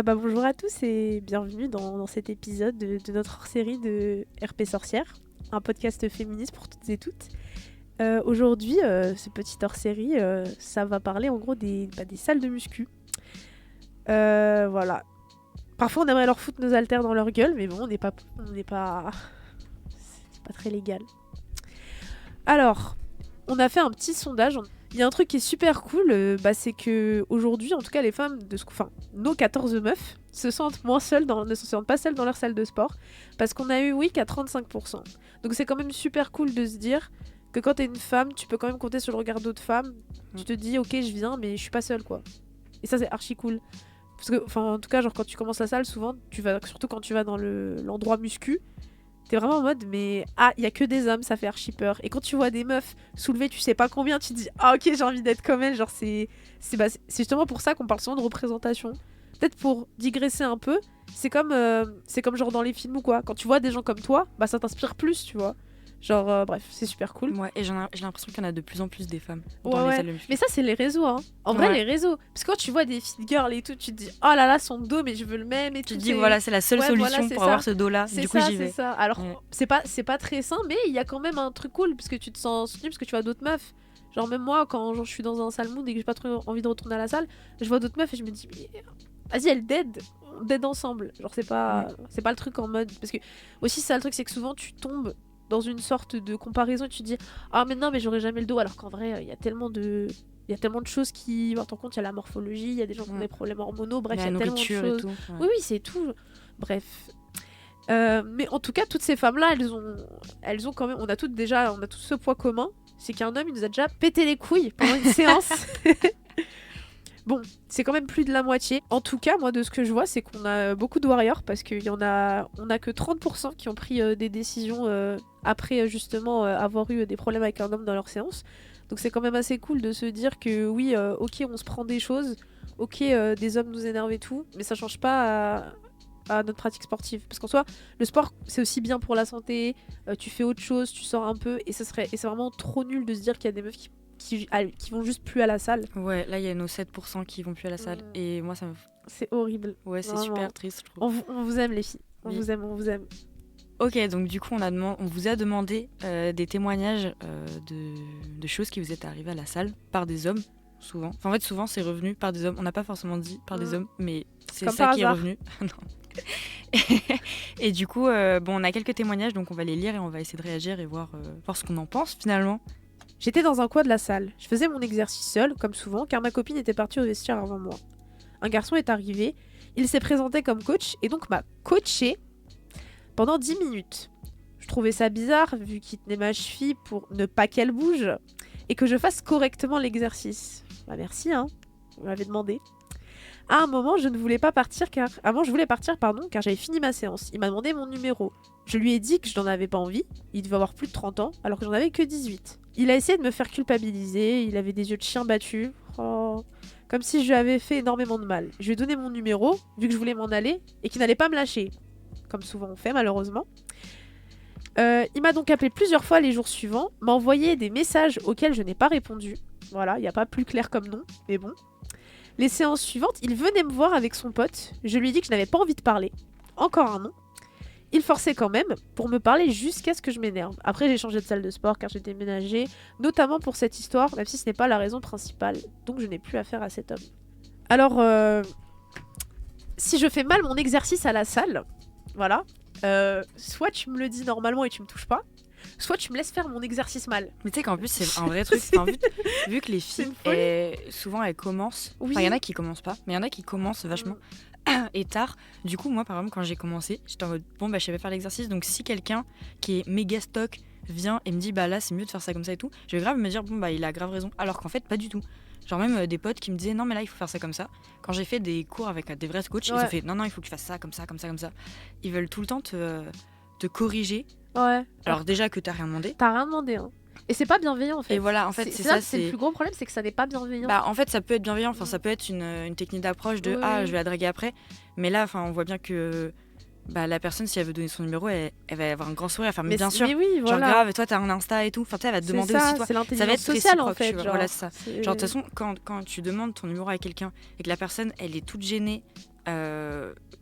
Bonjour à tous et bienvenue dans cet épisode de notre hors-série de RP Sorcière, un podcast féministe pour toutes et toutes. Aujourd'hui, ce petit hors-série, ça va parler en gros des salles de muscu. Voilà. Parfois, on aimerait leur foutre nos haltères dans leur gueule, mais bon, c'est pas très légal. Alors, on a fait un petit sondage. Il y a un truc qui est super cool, c'est que aujourd'hui, en tout cas, les femmes nos 14 meufs se sentent ne se sentent pas seules dans leur salle de sport, parce qu'on a eu oui qu'à 35%. Donc c'est quand même super cool de se dire que quand t'es une femme, tu peux quand même compter sur le regard d'autres femmes. Tu te dis ok, je viens, mais je suis pas seule quoi. Et ça c'est archi cool. Parce que, en tout cas, genre quand tu commences la salle, souvent, surtout quand tu vas dans l'endroit muscu, t'es vraiment en mode, mais il y a que des hommes, ça fait archi peur. Et quand tu vois des meufs soulever, tu sais pas combien, tu te dis, ah ok, j'ai envie d'être comme elles. Genre, c'est justement pour ça qu'on parle souvent de représentation. Peut-être pour digresser un peu, c'est comme genre dans les films ou quoi. Quand tu vois des gens comme toi, ça t'inspire plus, tu vois. Genre, bref, c'est super cool. Ouais, et j'ai l'impression qu'il y en a de plus en plus des femmes Ouais, dans les ouais. salles de muscu. Mais ça, c'est les réseaux, hein. En vrai, Ouais. les réseaux. Parce que quand tu vois des fit girls et tout, tu te dis, oh là là, son dos, mais je veux le même et tout. Tu te dis, voilà, c'est la seule Ouais, solution voilà, c'est pour ça. avoir ce dos-là. C'est Du coup, ça, j'y vais. c'est ça. Alors, Ouais. c'est pas très sain, mais il y a quand même un truc cool, parce que tu te sens soutenu, parce que tu vois d'autres meufs. Genre, même moi, quand je suis dans un sale mood et que j'ai pas trop envie de retourner à la salle, je vois d'autres meufs et je me dis, mais vas-y, elles dead ensemble. Genre, c'est pas le truc en mode. Parce que, aussi, ça, le truc, c'est que souvent, tu tombes dans une sorte de comparaison et tu te dis, ah, mais non, mais j'aurais jamais le dos. Alors qu'en vrai, il y a tellement de choses qui rentrent en compte. Il y a la morphologie, il y a des gens qui ont des problèmes hormonaux, bref, il y a tellement de nourriture choses. et tout. Ouais. Oui, c'est tout. Bref. Mais en tout cas, toutes ces femmes-là, elles ont quand même. On a tous ce point commun. C'est qu'un homme, il nous a déjà pété les couilles pendant une séance. Bon, c'est quand même plus de la moitié. En tout cas, moi, de ce que je vois, c'est qu'on a beaucoup de warriors parce on a que 30% qui ont pris des décisions après justement avoir eu des problèmes avec un homme dans leur séance. Donc c'est quand même assez cool de se dire que oui, ok, on se prend des choses, ok, des hommes nous énervent et tout, mais ça change pas à notre pratique sportive. Parce qu'en soi, le sport, c'est aussi bien pour la santé, tu fais autre chose, tu sors un peu, et c'est vraiment trop nul de se dire qu'il y a des meufs qui vont juste plus à la salle. Ouais, là, il y a nos 7% qui vont plus à la salle. Et moi, ça me... C'est horrible. Ouais, c'est vraiment super triste, je trouve. On vous aime, les filles. On Oui. vous aime. Ok, donc du coup, on vous a demandé des témoignages de choses qui vous étaient arrivées à la salle par des hommes, souvent. Enfin, en fait, souvent, c'est revenu par des hommes. On n'a pas forcément dit par des hommes, mais c'est Comme ça par qui est hasard. revenu. Non. Et du coup, on a quelques témoignages, donc on va les lire et on va essayer de réagir et voir ce qu'on en pense, finalement. J'étais dans un coin de la salle. Je faisais mon exercice seul, comme souvent, car ma copine était partie au vestiaire avant moi. Un garçon est arrivé, il s'est présenté comme coach et donc m'a coaché pendant 10 minutes. Je trouvais ça bizarre, vu qu'il tenait ma cheville pour ne pas qu'elle bouge et que je fasse correctement l'exercice. Merci, hein, vous m'avez demandé. À un moment, je voulais partir, car j'avais fini ma séance. Il m'a demandé mon numéro. Je lui ai dit que je n'en avais pas envie. Il devait avoir plus de 30 ans, alors que j'en avais que 18. Il a essayé de me faire culpabiliser, il avait des yeux de chien battus. Oh. Comme si je lui avais fait énormément de mal. Je lui ai donné mon numéro, vu que je voulais m'en aller, et qu'il n'allait pas me lâcher. Comme souvent on fait, malheureusement. Il m'a donc appelé plusieurs fois les jours suivants, m'a envoyé des messages auxquels je n'ai pas répondu. Voilà, il n'y a pas plus clair comme nom, mais bon. Les séances suivantes, il venait me voir avec son pote. Je lui ai dit que je n'avais pas envie de parler. Encore un nom. Il forçait quand même pour me parler jusqu'à ce que je m'énerve. Après, j'ai changé de salle de sport car j'ai déménagé, notamment pour cette histoire, même si ce n'est pas la raison principale. Donc je n'ai plus affaire à cet homme. Alors, si je fais mal mon exercice à la salle, voilà, soit tu me le dis normalement et tu me touches pas, soit tu me laisses faire mon exercice mal. Mais tu sais qu'en plus, c'est un vrai truc. Enfin, vu que les filles, souvent, elles commencent. Oui. Enfin, il y en a qui commencent pas, mais il y en a qui commencent vachement et tard. Du coup, moi, par exemple, quand j'ai commencé, j'étais en mode, bon, je savais faire l'exercice. Donc, si quelqu'un qui est méga stock vient et me dit, là, c'est mieux de faire ça comme ça et tout, je vais grave me dire, il a grave raison. Alors qu'en fait, pas du tout. Genre, même des potes qui me disaient, non, mais là, il faut faire ça comme ça. Quand j'ai fait des cours avec des vrais coachs, ils ont fait, non, il faut que tu fasses ça, comme ça, comme ça, comme ça. Ils veulent tout le temps te corriger. Ouais. Alors déjà que t'as rien demandé. T'as rien demandé, hein. Et c'est pas bienveillant en fait. Et voilà, en fait, c'est le plus gros problème, c'est que ça n'est pas bienveillant. En fait, ça peut être bienveillant. Enfin, ça peut être une technique d'approche de je vais la draguer après. Mais là, on voit bien que la personne, si elle veut donner son numéro, elle va avoir un grand sourire. Enfin, mais bien sûr. Mais oui, voilà. Genre grave, toi, t'as un Insta et tout. Enfin, elle va te demander aussi toi. C'est l'intelligence ça va être sociale en fait. Genre, voilà, c'est ça. Genre de toute façon, quand tu demandes ton numéro à quelqu'un et que la personne, elle est toute gênée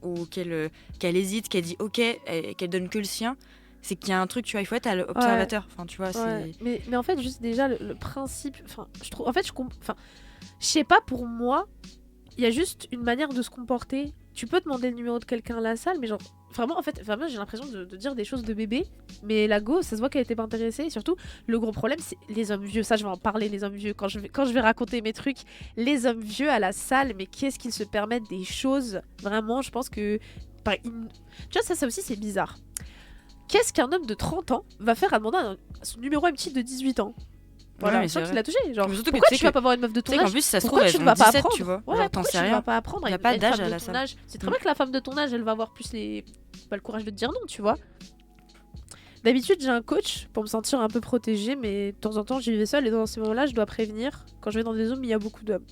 ou qu'elle hésite, qu'elle dit ok, et qu'elle donne que le sien, c'est qu'il y a un truc, tu vois, il faut être à l'observateur. Enfin, tu vois, Ouais. c'est. Mais en fait, juste déjà, le principe. Enfin, je trouve. En fait, je sais pas, pour moi, il y a juste une manière de se comporter. Tu peux demander le numéro de quelqu'un à la salle, mais genre. Vraiment, en fait, vraiment, j'ai l'impression de dire des choses de bébé. Mais la go, ça se voit qu'elle était pas intéressée. Et surtout, le gros problème, c'est les hommes vieux. Ça, je vais en parler, les hommes vieux. Quand je vais raconter mes trucs, les hommes vieux à la salle, mais qu'est-ce qu'ils se permettent des choses. Vraiment, je pense que. Tu vois, ça aussi, c'est bizarre. Qu'est-ce qu'un homme de 30 ans va faire à demander son numéro à une petite de 18 ans? Voilà, mais je sens qu'il a touché. Genre, surtout que pourquoi tu sais tu vas pas voir une meuf de ton Tu sais qu'en âge? plus, ça se trouve, Pourquoi elles tu ne ont vas pas 17, apprendre? tu vois. Ouais, Genre, t'en pourquoi sais tu ne rien. vas pas apprendre? Y a Une- pas une d'âge femme à de la ton salle. âge. C'est très bien que la femme de ton âge, elle va avoir plus pas le courage de te dire non, tu vois. D'habitude, j'ai un coach pour me sentir un peu protégée, mais de temps en temps, j'y vais seule et dans ces moments-là, je dois prévenir. Quand je vais dans des zones où il y a beaucoup d'hommes.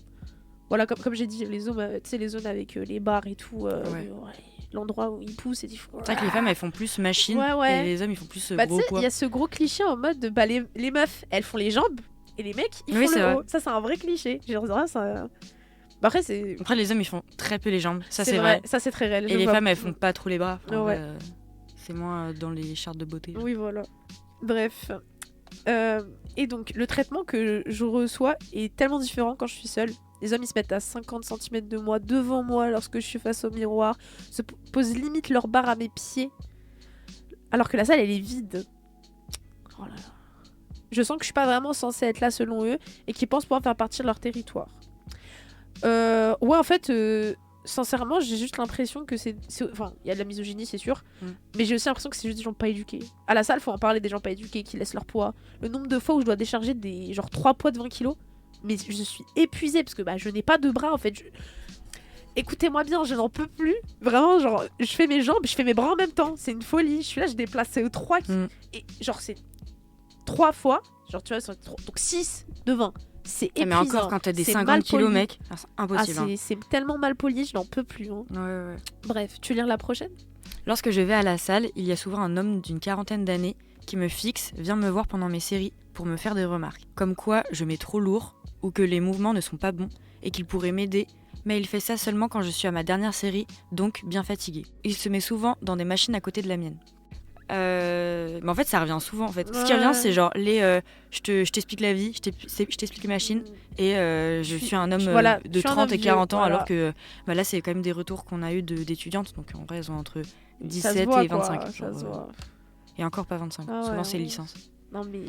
Voilà, comme j'ai dit, les zones, tu sais, les zones avec les bars et tout, l'endroit où ils poussent et ils font. C'est vrai que les femmes, elles font plus machine Ouais. et les hommes, ils font plus Bah, tu gros sais, poids. il y a ce gros cliché en mode bah, les meufs, elles font les jambes et les mecs, ils Oui, font c'est le vrai. haut. Ça, c'est un vrai cliché. Genre, ça. Bah, après, c'est. Après, les hommes, ils font très peu les jambes. Ça, c'est vrai. Ça, c'est très réel. Et Je les vois. femmes, elles font pas trop les bras. Enfin, Ouais. C'est moins dans les chartes de beauté. Oui, voilà. Bref. Et donc, le traitement que je reçois est tellement différent quand je suis seule. Les hommes, ils se mettent à 50 cm de moi, devant moi, lorsque je suis face au miroir, se posent limite leur barre à mes pieds, alors que la salle, elle est vide. Oh là là. Je sens que je suis pas vraiment censée être là selon eux, et qu'ils pensent pouvoir faire partie de leur territoire. Ouais, en fait, sincèrement, j'ai juste l'impression que Enfin, il y a de la misogynie, c'est sûr, mais j'ai aussi l'impression que c'est juste des gens pas éduqués. À la salle, faut en parler des gens pas éduqués qui laissent leur poids. Le nombre de fois où je dois décharger des genre 3 poids de 20 kilos, mais je suis épuisée parce que bah, je n'ai pas de bras en fait. Écoutez-moi bien, je n'en peux plus. Vraiment, genre, je fais mes jambes, je fais mes bras en même temps. C'est une folie. Je suis là, je déplace 3 et genre, c'est 3 fois. Genre, tu vois, donc 6 de 20. C'est épuisant. Mais encore, quand t'as des C'est 50 mal kilos, poli. mec, c'est impossible. hein. C'est tellement mal poli, je n'en peux plus. Hein. Ouais. Bref, tu veux lire la prochaine? Lorsque je vais à la salle, il y a souvent un homme d'une quarantaine d'années qui me fixe, vient me voir pendant mes séries pour me faire des remarques. Comme quoi je mets trop lourd ou que les mouvements ne sont pas bons et qu'il pourrait m'aider, mais il fait ça seulement quand je suis à ma dernière série, donc bien fatiguée. Il se met souvent dans des machines à côté de la mienne. Mais en fait, ça revient souvent. En fait. Ce qui revient, c'est genre je t'explique la vie, je t'explique les machines, et je suis un homme de 30 et 40 ans, alors que là, c'est quand même des retours qu'on a eu d'étudiantes. Donc en vrai, elles ont entre 17 et 25. Ça se voit. Et encore pas 25. Souvent, c'est licence. Non, mais.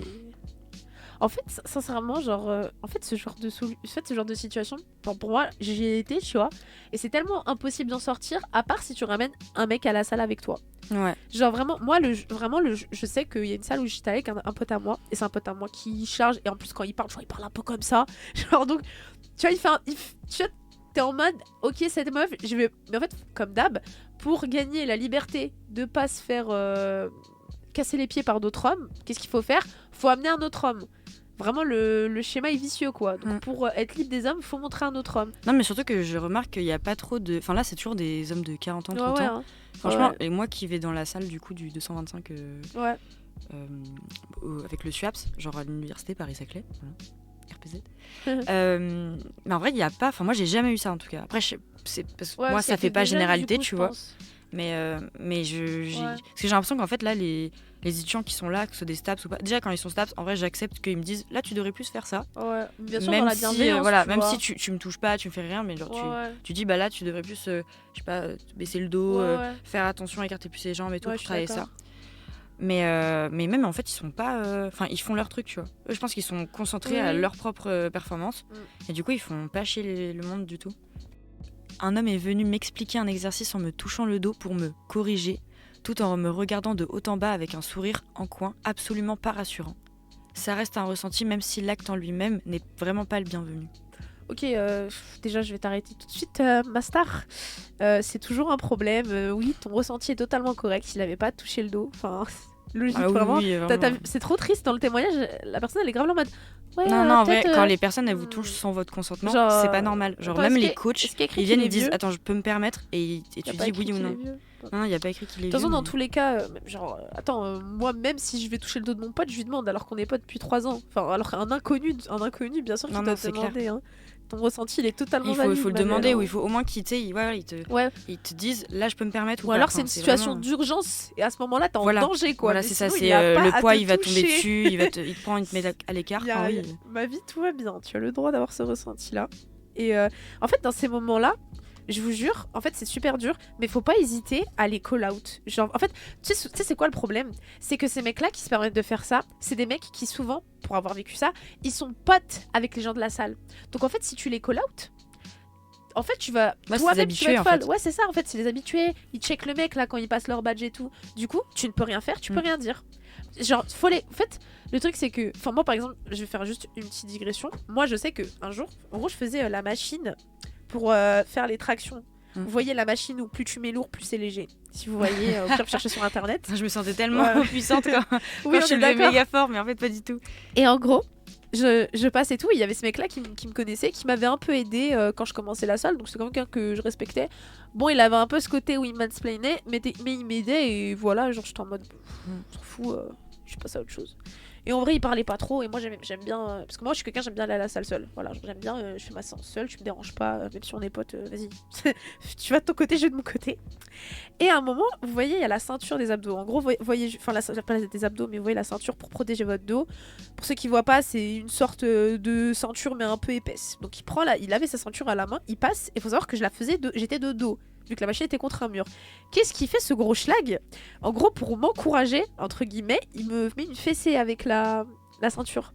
En fait, sincèrement, genre, en fait, ce genre de situation, pour moi, j'y ai été, tu vois, et c'est tellement impossible d'en sortir, à part si tu ramènes un mec à la salle avec toi. Ouais. Genre vraiment, moi, je sais qu'il y a une salle où j'étais avec un pote à moi, et c'est un pote à moi qui charge, et en plus, quand il parle, genre, il parle un peu comme ça. Genre, donc, tu vois, tu vois, t'es en mode, ok, cette meuf, je vais. Mais en fait, comme d'hab, pour gagner la liberté de pas se faire casser les pieds par d'autres hommes, qu'est-ce qu'il faut faire? Faut amener un autre homme. Vraiment, le schéma est vicieux, quoi. Donc, pour être libre des hommes, faut montrer un autre homme. Non, mais surtout que je remarque qu'il n'y a pas trop de. Enfin, là, c'est toujours des hommes de 40 ans, 30 ans. Hein. Franchement, et moi qui vais dans la salle du coup du 225 avec le SUAPS, genre à l'université Paris-Saclay, voilà. RPZ. Mais en vrai, il n'y a pas. Enfin, moi, j'ai jamais eu ça en tout cas. Après, c'est parce que moi, ça fait pas généralité, tu vois. Mais parce que j'ai l'impression qu'en fait, là, les étudiants qui sont là, que ce soit des STAPS ou pas, déjà quand ils sont STAPS, en vrai, j'accepte qu'ils me disent là, tu devrais plus faire ça. Ouais, bien sûr, même dans la si, bienveillance. même si tu me touches pas, tu me fais rien, mais genre tu dis bah là, tu devrais plus, je sais pas, baisser le dos, faire attention, écarter plus les jambes et tout pour travailler ça. Mais même en fait, ils sont pas. Enfin, ils font leur truc, tu vois. Eux, je pense qu'ils sont concentrés à leur propre performance. Et du coup, ils font pas chier le monde du tout. Un homme est venu m'expliquer un exercice en me touchant le dos pour me corriger, tout en me regardant de haut en bas avec un sourire en coin absolument pas rassurant. Ça reste un ressenti, même si l'acte en lui-même n'est vraiment pas le bienvenu. Ok, déjà je vais t'arrêter tout de suite, ma star. C'est toujours un problème. Oui, ton ressenti est totalement correct. Il n'avait pas touché le dos. Enfin, logique, vraiment. C'est trop triste dans le témoignage. La personne, elle est grave en mode. Ouais, non, en vrai, quand les personnes elles vous touchent sans votre consentement, c'est pas normal. Genre, même les coachs, ils viennent et disent attends, je peux me permettre, et tu dis oui ou non. Non, il n'y a pas écrit qu'il est vieux. De toute façon, dans tous les cas, moi, même si je vais toucher le dos de mon pote, je lui demande alors qu'on est potes depuis 3 ans. Enfin, alors qu'un inconnu, bien sûr, tu dois te demander. Hein. ton ressenti il est totalement Il valide. faut le ma belle, demander, hein. ou il faut au moins qu'ils te Ouais. ils te disent là je peux me permettre ou Ou pas. alors Enfin, c'est une situation vraiment- d'urgence et à ce moment-là t'es en Voilà. danger quoi. Voilà, Mais c'est ça, sinon, c'est il a pas le à poids, te il va tomber toucher. dessus, il te prend, il te met à l'écart. Il y a- Enfin, il y oui. a- Ma vie, tout va bien. Tu as le droit d'avoir ce ressenti-là. Et en fait, dans ces moments-là, je vous jure, en fait, c'est super dur, mais faut pas hésiter à les call out. Genre, en fait, tu sais c'est quoi le problème? C'est que ces mecs-là qui se permettent de faire ça, c'est des mecs qui souvent, pour avoir vécu ça, ils sont potes avec les gens de la salle. Donc en fait, si tu les call out, en fait, tu vas Ouais, c'est toi-même, des tu vas être habitués, en folle. fait. Ouais, c'est ça. En fait, c'est les habitués. Ils checkent le mec là quand ils passent leur badge et tout. Du coup, tu ne peux rien faire, tu peux rien dire. Genre, faut les. En fait, le truc c'est que, enfin moi par exemple, je vais faire juste une petite digression. Moi, je sais que un jour, en gros, je faisais la machine pour faire les tractions. Vous voyez la machine où plus tu mets lourd, plus c'est léger. Si vous voyez, au pire, vous cherchez sur internet. Je me sentais tellement Ouais. puissante quand Oui, je on est levais d'accord. méga fort, mais en fait pas du tout. Et en gros, je passe et tout. Il y avait ce mec-là qui me connaissait, qui m'avait un peu aidé quand je commençais la salle. Donc c'est quelqu'un que je respectais. Bon, il avait un peu ce côté où il mansplainait, mais il m'aidait et voilà, genre j'étais en mode, on s'en fout, je passe à autre chose. Et en vrai, il parlait pas trop et moi j'aime bien, parce que moi je suis quelqu'un, j'aime bien aller à la salle seule. Voilà, j'aime bien, je fais ma séance seule, tu me déranges pas, même si on est potes, vas-y. Tu vas de ton côté, je vais de mon côté. Et à un moment, vous voyez, il y a la ceinture des abdos. En gros, vous voyez, enfin, pas des abdos, mais vous voyez la ceinture pour protéger votre dos. Pour ceux qui voient pas, c'est une sorte de ceinture, mais un peu épaisse. Donc il avait sa ceinture à la main, il passe, et il faut savoir que je la faisais, j'étais de dos, vu que la machine était contre un mur. Qu'est-ce qu'il fait ce gros schlag? En gros, pour m'encourager, entre guillemets, il me met une fessée avec la ceinture.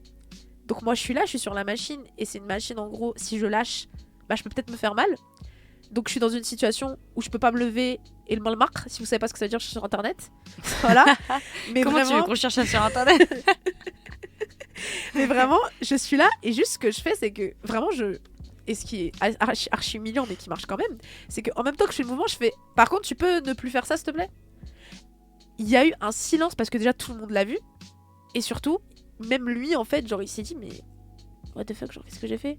Donc moi, je suis là, je suis sur la machine, et c'est une machine, en gros, si je lâche, bah, je peux peut-être me faire mal. Donc je suis dans une situation où je peux pas me lever et le marre. Si vous savez pas ce que ça veut dire, je suis sur internet. Voilà. Mais Comment tu veux vraiment, qu'on cherche ça sur internet? mais vraiment, je suis là et juste ce que je fais, c'est que vraiment et ce qui est archi humiliant mais qui marche quand même, c'est qu'en même temps que je fais le mouvement, je fais par contre, tu peux ne plus faire ça s'il te plaît? Il y a eu un silence parce que déjà tout le monde l'a vu et surtout, même lui en fait, genre il s'est dit mais what the fuck, genre qu'est-ce que j'ai fait?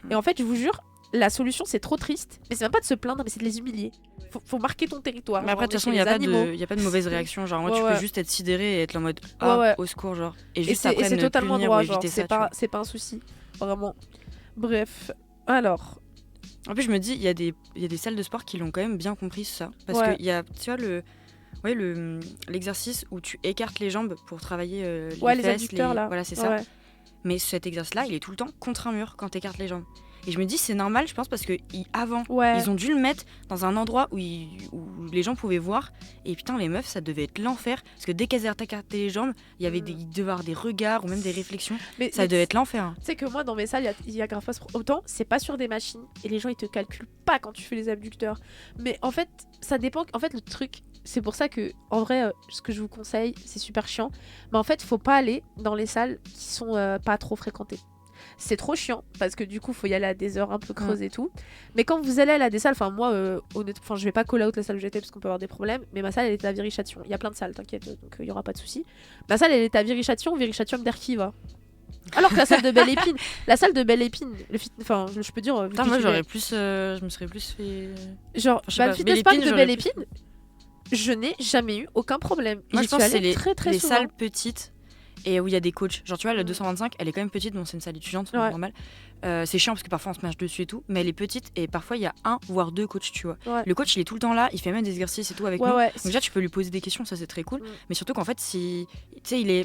Et en fait, je vous jure, la solution c'est trop triste, mais c'est même pas de se plaindre, mais c'est de les humilier. Faut marquer ton territoire. Mais après, de toute façon, il n'y a pas de mauvaise réaction. Genre, moi, tu peux juste être sidéré et être en mode au secours, genre. Et juste et après, c'est ne totalement punir droit, ou genre, éviter ça. c'est pas un souci. Vraiment. Bref. Alors. En plus, je me dis, il y a des salles de sport qui l'ont quand même bien compris, ça. Parce Ouais. que il y a, tu vois, l'exercice où tu écartes les jambes pour travailler les Ouais, les fesses, adducteurs, là. Voilà, c'est ça. Ouais. Mais cet exercice-là, il est tout le temps contre un mur quand tu écartes les jambes. Et je me dis, c'est normal, je pense, parce que avant, Ouais. ils ont dû le mettre dans un endroit où les gens pouvaient voir. Et putain, les meufs, ça devait être l'enfer. Parce que dès qu'elles écartaient les jambes, il devait y avoir des regards ou même des réflexions. Mais Ça devait être l'enfer. Hein. Tu sais que moi, dans mes salles, il y a grave pas autant, c'est pas sur des machines et les gens ils te calculent pas quand tu fais les abducteurs. Mais en fait, ça dépend. En fait, le truc, c'est pour ça que, en vrai, ce que je vous conseille, c'est super chiant. Mais en fait, faut pas aller dans les salles qui sont pas trop fréquentées. C'est trop chiant parce que du coup, faut y aller à des heures un peu creuses et tout. Mais quand vous allez à des salles, enfin, moi, honnêtement, je vais pas call out la salle où j'étais parce qu'on peut avoir des problèmes. Mais ma salle, elle était à Viry-Châtillon. Il y a plein de salles, t'inquiète, donc il y aura pas de souci. Ma salle, elle était à Viry-Châtillon, Viry-Châtillon-Derkiva. Alors que la salle de Belle Épine, enfin, je peux dire. Putain, moi, je me serais plus fait. Genre, je sais pas, le fitness park de j'aurais Belle plus- Épine, je n'ai jamais eu aucun problème. Moi, J'y je pense que suis c'est allée très très les souvent. salles petites et où il y a des coachs. Genre, tu vois, la 225, elle est quand même petite. Bon, c'est une salle étudiante, c'est Ouais. normal. C'est chiant parce que parfois on se marche dessus et tout, mais elle est petite et parfois il y a un voire deux coachs, tu vois. Ouais. Le coach, il est tout le temps là, il fait même des exercices et tout avec nous. Ouais, Donc déjà, tu peux lui poser des questions, ça c'est très cool. Mm. Mais surtout qu'en fait, si tu sais,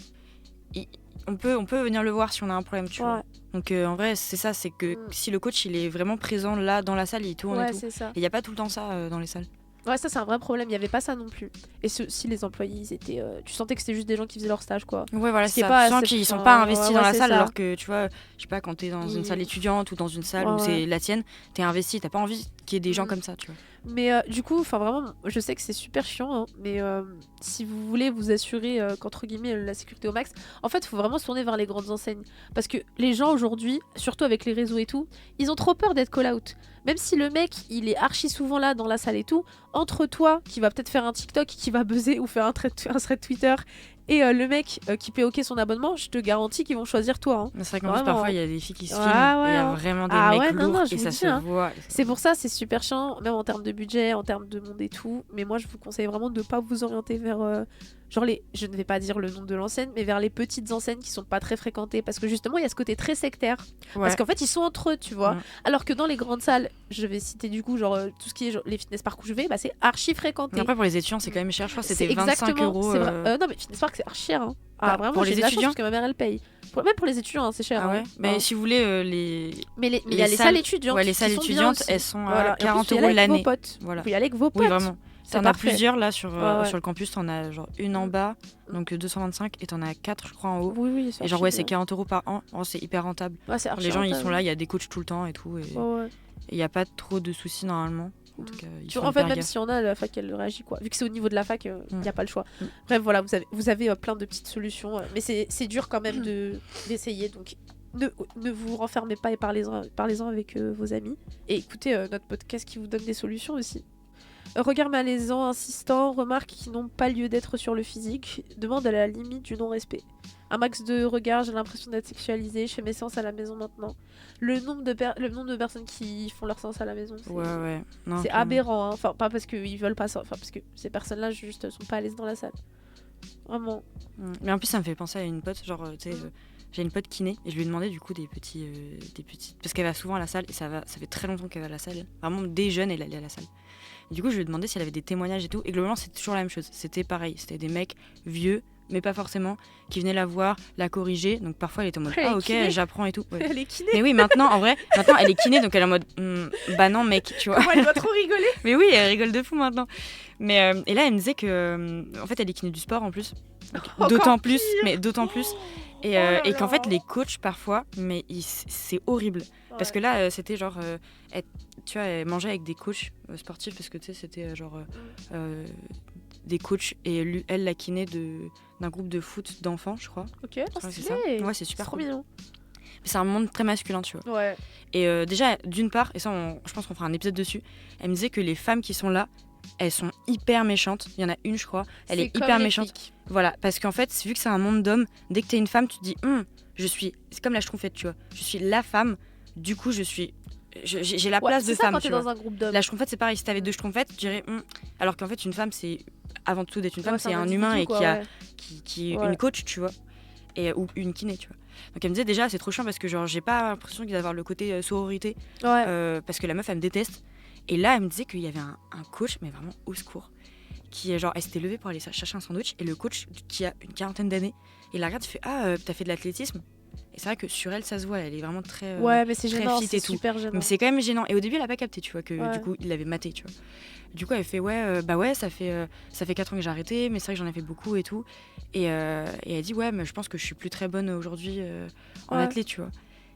on peut venir le voir si on a un problème, tu Ouais. vois. Donc en vrai, c'est ça, c'est que si le coach il est vraiment présent là dans la salle, il tourne et Ouais, tout. c'est ça. Et il y a pas tout le temps ça dans les salles. Ouais, ça c'est un vrai problème. Il y avait pas ça non plus. Et si les employés, ils étaient, tu sentais que c'était juste des gens qui faisaient leur stage, quoi. Ouais, voilà, Ce c'est qui est ça. pas Tu sens assez- qu'ils sont enfin, pas investis ouais, dans la c'est salle, ça. alors que tu vois, je sais pas, quand t'es dans une salle étudiante ou dans une salle où c'est la tienne, t'es investi, t'as pas envie qu'il y ait des gens comme ça, tu vois. Mais du coup, enfin vraiment, je sais que c'est super chiant, hein, mais si vous voulez vous assurer qu'entre guillemets la sécurité au max, en fait, il faut vraiment se tourner vers les grandes enseignes. Parce que les gens aujourd'hui, surtout avec les réseaux et tout, ils ont trop peur d'être call out. Même si le mec, il est archi souvent là dans la salle et tout, entre toi, qui va peut-être faire un TikTok, qui va buzzer ou faire un thread Twitter, Et le mec qui paie ok son abonnement, je te garantis qu'ils vont choisir toi. Hein. Mais c'est vrai qu'en plus, Vraiment. parfois, il y a des filles qui se filment Ouais, et il y a hein. vraiment des Ah mecs ouais, non, lourds non, je et vous ça dis, se hein. voit. C'est pour ça, c'est super chiant, même en termes de budget, en termes de monde et tout. Mais moi, je vous conseille vraiment de ne pas vous orienter vers, genre je ne vais pas dire le nom de l'enseigne, mais vers les petites enseignes qui sont pas très fréquentées. Parce que justement, il y a ce côté très sectaire. Ouais. Parce qu'en fait, ils sont entre eux, tu vois. Ouais. Alors que dans les grandes salles, je vais citer du coup, genre tout ce qui est genre, les fitness parks où je vais, bah, c'est archi fréquenté. Mais après, pour les étudiants, c'est quand même cher. Je crois que c'était C'est 25 exactement, €. c'est vrai. Non, mais fitness park, c'est archi cher. Hein. Ah, Bah, vraiment, pour j'ai les de la chance étudiants parce que ma mère, elle paye. Même pour les étudiants, hein, c'est cher. Ah ouais. Hein. Mais Hein. si vous voulez les. Mais il y a les salles étudiantes. Ouais, les salles qui sont bien étudiantes, aussi. elles sont Voilà. à Et en 40 plus, € vous y allez avec l'année. vos potes. Voilà. Vous y allez avec vos potes. Oui, vraiment. C'est T'en as parfait. plusieurs là sur Ouais. le campus. T'en as genre une en bas, donc 225, et t'en as 4, je crois, en haut. Oui, Et genre, ouais, c'est 40 € par an. Oh, c'est hyper rentable. Ouais, c'est archi Les gens, ils rentable. sont là, il y a des coachs tout le temps et tout. Et Ouais. il n'y a pas trop de soucis normalement. En tout cas, ils font En fait, hyper même gaffe. si on a la fac, elle réagit quoi. Vu que c'est au niveau de la fac, il n'y a pas le choix. Mm. Bref, voilà, vous avez plein de petites solutions. Mais c'est dur quand même d'essayer. Donc, ne vous renfermez pas et parlez-en avec vos amis. Et écoutez notre podcast qui vous donne des solutions aussi. Regard malaisant, insistant, remarques qui n'ont pas lieu d'être sur le physique, demande à la limite du non-respect. Un max de regards, j'ai l'impression d'être sexualisée, je fais mes séances à la maison maintenant. Le nombre de personnes qui font leurs séances à la maison, Ouais. Non, c'est clairement. aberrant. Hein. Enfin, pas parce qu'ils veulent pas ça, enfin, parce que ces personnes-là juste sont pas à l'aise dans la salle. Vraiment. Mais en plus, ça me fait penser à une pote, genre, tu sais, j'ai une pote kiné et je lui ai demandé du coup des petits, parce qu'elle va souvent à la salle et ça fait très longtemps qu'elle va à la salle. Vraiment, dès jeune, elle allait à la salle. Et du coup, je lui ai demandé si elle avait des témoignages et tout. Et globalement, c'était toujours la même chose. C'était pareil. C'était des mecs vieux, mais pas forcément, qui venaient la voir, la corriger. Donc parfois, elle était en mode Elle est ok, kiné. j'apprends et tout. Ouais. Elle est kiné. Mais oui, maintenant, en vrai, elle est kiné, donc elle est en mode bah non, mec, tu vois. Comment elle doit trop rigoler. Mais oui, elle rigole de fou maintenant. Mais et là, elle me disait que en fait, elle est kiné du sport en plus. Donc, Encore d'autant plus, pire. mais d'autant plus. Et, Oh là et qu'en là. fait, les coachs parfois, mais c'est horrible. Parce que là, c'était genre, tu vois, elle mangeait avec des coachs sportifs parce que tu sais, c'était genre des coachs et elle la kiné d'un groupe de foot d'enfants, je crois. Ok, Ouais, c'est ça. stylé. Ouais, c'est super trop cool. mignon. C'est un monde très masculin, tu vois. Ouais. Et déjà, d'une part, et ça, je pense qu'on fera un épisode dessus, elle me disait que les femmes qui sont là, elles sont hyper méchantes. Il y en a une, je crois, elle est comme hyper les méchante. flics. Voilà, parce qu'en fait, vu que c'est un monde d'hommes, dès que t'es une femme, tu te dis, c'est comme la schtroumpfette, tu vois. Je suis la femme, du coup, j'ai la place de c'est ça femme, quand tu t'es vois. dans un groupe d'hommes. La schtroumpfette, c'est pareil, si t'avais deux schtroumpfettes, tu dirais, alors qu'en fait, une femme, c'est avant tout d'être une femme, Ouais, c'est un un individu, humain et quoi, qui ouais. qui est Ouais. une coach, tu vois, ou une kiné, tu vois. Donc elle me disait déjà, c'est trop chiant parce que genre, j'ai pas l'impression qu'il va y avoir le côté sororité, Ouais. parce que la meuf, elle me déteste. Et là, elle me disait qu'il y avait un coach, mais vraiment au secours, qui genre, elle s'était levée pour aller chercher un sandwich, et le coach, qui a une quarantaine d'années, il la regarde, il fait t'as fait de l'athlétisme. Et c'est vrai que sur elle, ça se voit, elle est vraiment très. Ouais, mais c'est très gênant, fit c'est et tout. super gênant. Mais c'est quand même gênant. Et au début, elle a pas capté, tu vois, que Ouais. du coup, il l'avait maté, tu vois. Du coup, elle fait bah ouais, ça fait 4 ans que j'ai arrêté, mais c'est vrai que j'en ai fait beaucoup et tout. Et elle dit ouais, mais je pense que je suis plus très bonne aujourd'hui en Ouais. athlète, tu vois.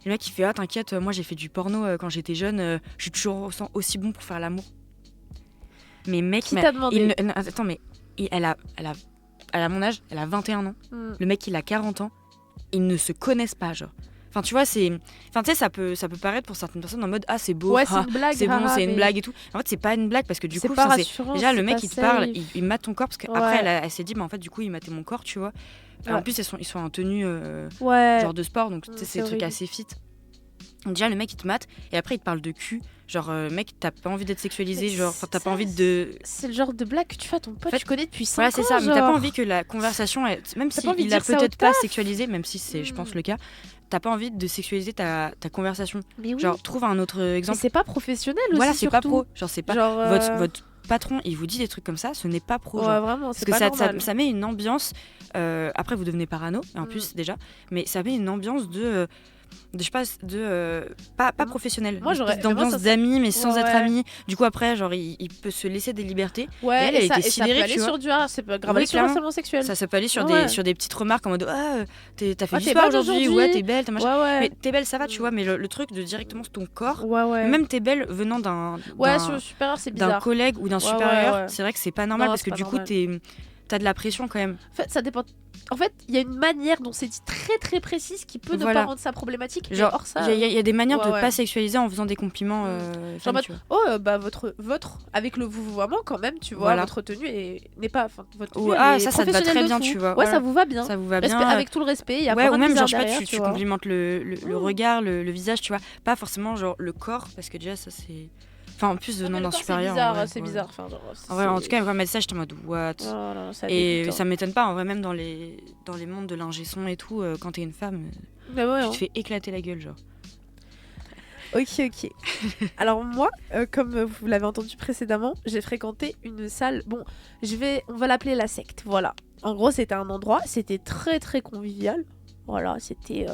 Et le mec, il fait t'inquiète, moi j'ai fait du porno quand j'étais jeune, je suis toujours aussi bon pour faire l'amour. Mais mec, Qui t'a demandé non, attends, mais elle a mon âge, elle a 21 ans. Le mec, il a 40 ans. Ils ne se connaissent pas, genre. Enfin, tu vois, tu sais, ça peut paraître pour certaines personnes en mode c'est beau, Ouais, c'est une blague. c'est bon, haha, c'est une mais blague et tout. En fait, c'est pas une blague parce que du c'est coup, pas enfin, rassurant. déjà, le c'est mec, pas il te parle, safe. il mate ton corps parce qu'après, Ouais. elle s'est dit, en fait, du coup, il matait mon corps, tu vois. En Ouais. plus, ils sont en tenue Ouais. genre de sport, donc tu sais, C'est c'est des trucs horrible. assez fit. Donc déjà, le mec, il te mate et après, il te parle de cul. Genre, mec, t'as pas envie d'être sexualisé, Mais genre, t'as ça, pas envie de. C'est le genre de blague que tu fais à ton pote, En fait, tu connais depuis 5 Voilà, ans. c'est ça, mais t'as genre. pas envie que la conversation, même T'as si pas envie de il a dire ça au peut-être pas sexualisé, même si c'est, je Mm. pense, le cas, t'as pas envie de sexualiser ta conversation. Mais oui. Genre, trouve un autre Mais exemple. c'est pas professionnel aussi. Voilà, c'est pas surtout. pro. Genre, c'est pas. Genre, Votre patron, il vous dit des trucs comme ça, ce n'est pas pro. Ouais, genre. vraiment, Parce c'est que pas ça, normal. ça met une ambiance. Après, vous devenez parano, en Mm. plus, déjà. Mais ça met une ambiance je sais pas, pas Moi, professionnelle. moi, Une j'aurais- espèce mais moi, d'ambiance ça, d'amis, mais sans Ouais, être ouais. amis. Du coup, après, genre, il peut se laisser des libertés. Ouais, elle et ça, était et ça peut sidérée, aller tu vois. sur du c'est pas grave Oui, aller sur le clairement. harcèlement sexuel. Ça peut aller sur, Ouais. des petites remarques en mode t'as fait Ah, du t'es sport belle aujourd'hui, aujourd'hui. ouais, t'es belle, t'as machin. Ouais, ouais. Mais t'es belle, ça va, tu vois, mais le truc de directement sur ton corps, Ouais, ouais. même t'es belle venant d'un Ouais, sur le supérieur, c'est d'un bizarre. collègue ou d'un Ouais, supérieur, ouais, ouais. c'est vrai que c'est pas normal Non, parce c'est que pas du coup normal. t'as de la pression quand même. En fait, ça dépend. En fait, il y a une manière dont c'est dit très très précise qui peut ne Voilà. pas rendre ça problématique. Genre, mais hors ça, il y a des manières ouais, de ouais. pas sexualiser en faisant des compliments. Genre, femmes, en mode, tu vois. oh, bah votre avec le vouvoiement quand même, tu vois, Voilà. votre tenue n'est pas, enfin votre tenue Ou, elle ah, est ça te va très professionnelle de bien, fou. tu vois. Ouais, Voilà. ça vous va bien. Ça vous va bien. Avec tout le respect, il y a Ouais, pas ou de même, bizarre genre, je sais pas, derrière, tu vois. complimentes le regard, le visage, tu vois. Pas forcément, genre, le corps, parce que déjà, ça, c'est. Enfin, en plus de Non, mais nom le d'un corps, supérieur. c'est bizarre, enfin, genre, En vrai, en tout c'est- cas, quand elle m'a dit ça, j'étais en mode, what? Oh, non, ça Et dégoûte, hein. ça m'étonne pas, en vrai, même dans les mondes de l'ingé son et tout, quand t'es une femme, Bah ouais, tu hein. te fais éclater la gueule, genre. Ok. Alors moi, comme vous l'avez entendu précédemment, j'ai fréquenté une salle. Bon, on va l'appeler la secte. Voilà. En gros, c'était un endroit, c'était très très convivial. Voilà, c'était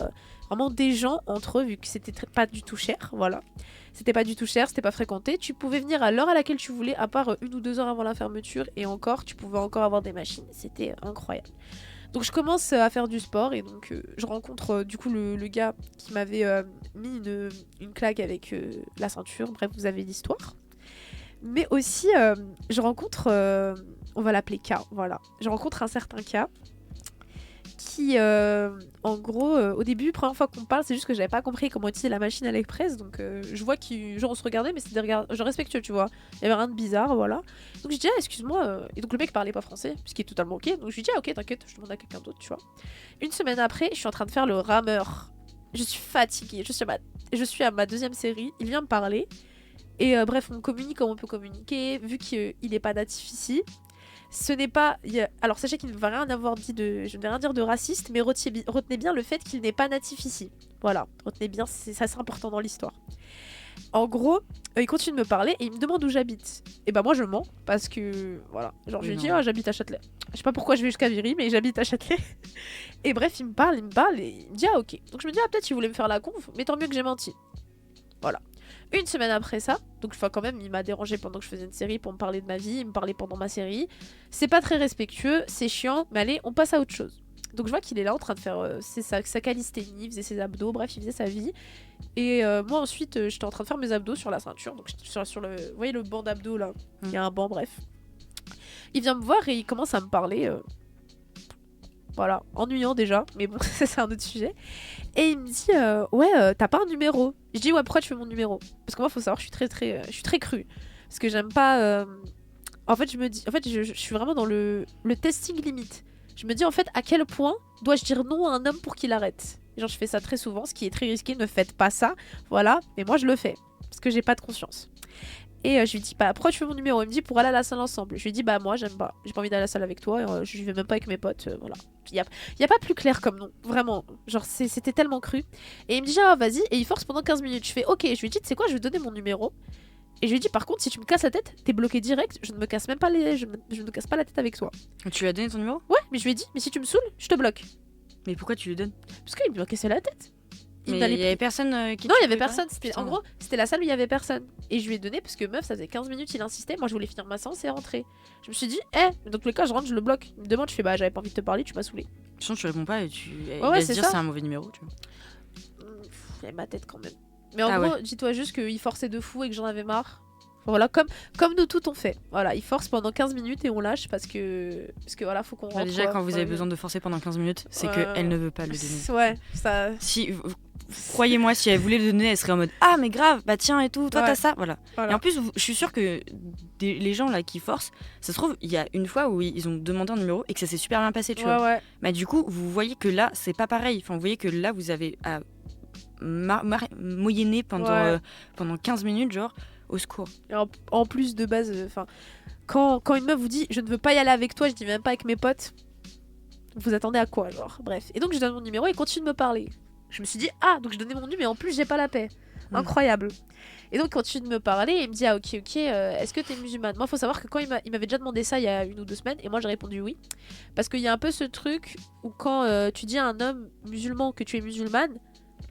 vraiment des gens entre eux, vu que c'était pas du tout cher. Voilà, c'était pas du tout cher, c'était pas fréquenté. Tu pouvais venir à l'heure à laquelle tu voulais, à part 1 ou 2 heures avant la fermeture, et encore, tu pouvais encore avoir des machines. C'était incroyable. Donc je commence à faire du sport et donc je rencontre du coup le gars qui m'avait mis une claque avec la ceinture. Bref, vous avez l'histoire. Mais aussi, je rencontre, on va l'appeler K, voilà. Je rencontre un certain K qui, en gros, au début, première fois qu'on parle, c'est juste que j'avais pas compris comment utiliser la machine à l'express. Donc je vois qu'on se regardait, mais c'était des regards respectueux, tu vois. Il y avait rien de bizarre, voilà. Donc je dis, ah, excuse-moi. Et donc le mec parlait pas français, ce qui est totalement ok. Donc je lui dis, ah, ok, t'inquiète, je demande à quelqu'un d'autre, tu vois. Une semaine après, je suis en train de faire le rameur. Je suis fatiguée, je suis à ma 2e série. Il vient me parler. Et bref, on communique comme on peut communiquer, vu qu'il n'est pas natif ici. Ce n'est pas... Alors sachez qu'il ne va rien avoir dit de... Je ne vais rien dire de raciste, mais retenez bien le fait qu'il n'est pas natif ici. Voilà, retenez bien, ça c'est important dans l'histoire. En gros, il continue de me parler et il me demande où j'habite. Et bah moi je mens, parce que... Voilà, genre je lui dis, ah, j'habite à Châtelet. Je sais pas pourquoi je vais jusqu'à Viry, mais j'habite à Châtelet. Et bref, il me parle et il me dit, ah ok. Donc je me dis, ah peut-être qu'il voulait me faire la conf, mais tant mieux que j'ai menti. Voilà. Une semaine après ça, donc quand même il m'a dérangé pendant que je faisais une série pour me parler de ma vie, il me parlait pendant ma série. C'est pas très respectueux, c'est chiant, mais allez, on passe à autre chose. Donc je vois qu'il est là en train de faire sa calisthénie, il faisait ses abdos, bref, il faisait sa vie. Et moi ensuite, j'étais en train de faire mes abdos sur la ceinture, donc sur le... Vous voyez le banc d'abdos là, il y a un banc, bref. Il vient me voir et il commence à me parler... Voilà, ennuyant déjà, mais bon, ça c'est un autre sujet. Et il me dit, ouais, t'as pas un numéro? Je dis, ouais, pourquoi tu veux mon numéro? Parce que moi, faut savoir, je suis très crue. Parce que j'aime pas... En fait, je suis vraiment dans le testing limite. Je me dis, en fait, à quel point dois-je dire non à un homme pour qu'il arrête? Genre, je fais ça très souvent, ce qui est très risqué, ne faites pas ça. Voilà, mais moi, je le fais. Parce que j'ai pas de conscience. Et je lui dis, bah, pourquoi tu veux mon numéro? Il me dit, pour aller à la salle ensemble. Je lui dis, bah, moi, j'aime pas. J'ai pas envie d'aller à la salle avec toi. Je vais même pas avec mes potes. Voilà. Y a pas plus clair comme nom. Vraiment. Genre, c'était tellement cru. Et il me dit, ah, vas-y. Et il force pendant 15 minutes. Je fais, ok. Je lui dis, tu sais quoi, je vais te donner mon numéro. Et je lui dis, par contre, si tu me casses la tête, t'es bloqué direct. Je ne me casse même pas je ne me casse pas la tête avec toi. Tu lui as donné ton numéro? Ouais, mais je lui ai dit, mais si tu me saoules, je te bloque. Mais pourquoi tu lui donnes? Parce qu'il me cassait la tête. Mais il y avait personne qui... Non, il y avait personne. En gros, c'était la salle où il y avait personne. Et je lui ai donné parce que meuf, ça faisait 15 minutes, il insistait. Moi, je voulais finir ma séance et rentrer. Je me suis dit, dans tous les cas, je rentre, je le bloque. Il me demande, je fais, bah, j'avais pas envie de te parler, tu m'as saoulé. De toute façon, tu réponds pas et tu... Ouais, il va se c'est dire ça. c'est un mauvais numéro, tu vois. Il y avait ma tête quand même. Mais en gros, dis-toi juste qu'il forçait de fou et que j'en avais marre. Voilà, comme nous tout on fait. Voilà, il force pendant 15 minutes et on lâche parce que voilà, faut qu'on rentre. Déjà, quand vous avez besoin de forcer pendant 15 minutes, c'est qu'elle ne veut pas le donner. Ouais, ça... Si... Croyez-moi, si elle voulait le donner, elle serait en mode ah mais grave, bah tiens et tout, toi t'as ça, voilà. Et en plus, je suis sûre que les gens là qui forcent, ça se trouve il y a une fois où ils ont demandé un numéro et que ça s'est super bien passé, tu vois. Ouais. Mais du coup, vous voyez que là c'est pas pareil. Enfin, vous voyez que là vous avez à moyenner pendant 15 minutes, genre au secours. Et en plus de base, enfin, quand une meuf vous dit je ne veux pas y aller avec toi, je dis même pas avec mes potes. Vous attendez à quoi, genre? Bref. Et donc je donne mon numéro et il continue de me parler. Je me suis dit, ah, donc je donnais mon numéro, mais en plus, j'ai pas la paix. Incroyable. Et donc, il continue de me parler et il me dit, ah, ok, est-ce que t'es musulmane? Moi, il faut savoir que quand il m'avait déjà demandé ça il y a 1 ou 2 semaines, et moi, j'ai répondu oui. Parce qu'il y a un peu ce truc où quand tu dis à un homme musulman que tu es musulmane,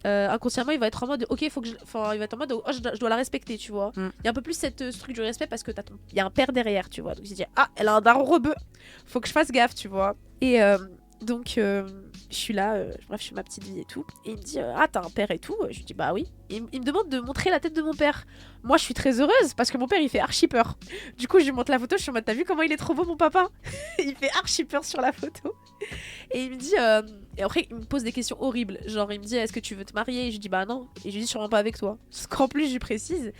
inconsciemment, il va être en mode, ok, il va être en mode, oh, je dois la respecter, tu vois. Il y a un peu plus ce truc du respect parce que il y a un père derrière, tu vois. Donc, il dit, ah, elle a un daron rebeu, faut que je fasse gaffe, tu vois. Et donc, je suis là, bref, je fais ma petite vie et tout. Et il me dit, ah, t'as un père et tout. Je lui dis, bah oui. Et il me demande de montrer la tête de mon père. Moi, je suis très heureuse parce que mon père, il fait archi peur. Du coup, je lui montre la photo. Je suis en mode, t'as vu comment il est trop beau, mon papa? Il fait archi peur sur la photo. Et il me dit, et après, il me pose des questions horribles. Genre, il me dit, est-ce que tu veux te marier? Et je lui dis, bah non. Et je lui dis, sûrement pas avec toi. Parce qu'en plus, je lui précise.